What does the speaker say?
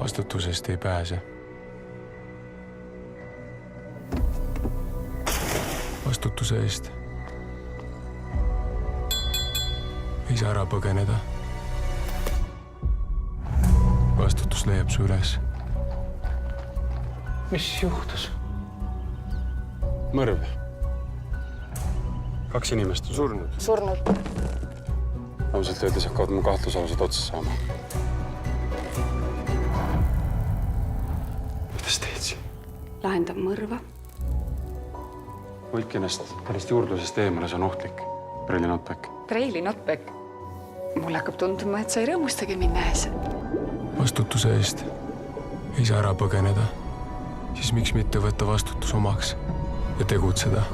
Vastutusest ei pääse. Vastutuse eest ei saa ära põgeneda. Vastutus leiab su üles. Mis juhtus? Mõrv. 2 inimest on surnud. Ausalt öeldes hakkavad mu kahtlusalused otsa saama. Kuidas teed siin? Lahendab mõrva. Hoidke ennast sellest juurdlusest eemale, see on ohtlik. Preili Notbek. Preili Notbek. Mulle hakkab tunduma, et sa ei rõõmustagi mind nähes. Vastutuse eest ei saa ära põgeneda. Siis miks mitte võtta vastutus omaks ja tegutseda?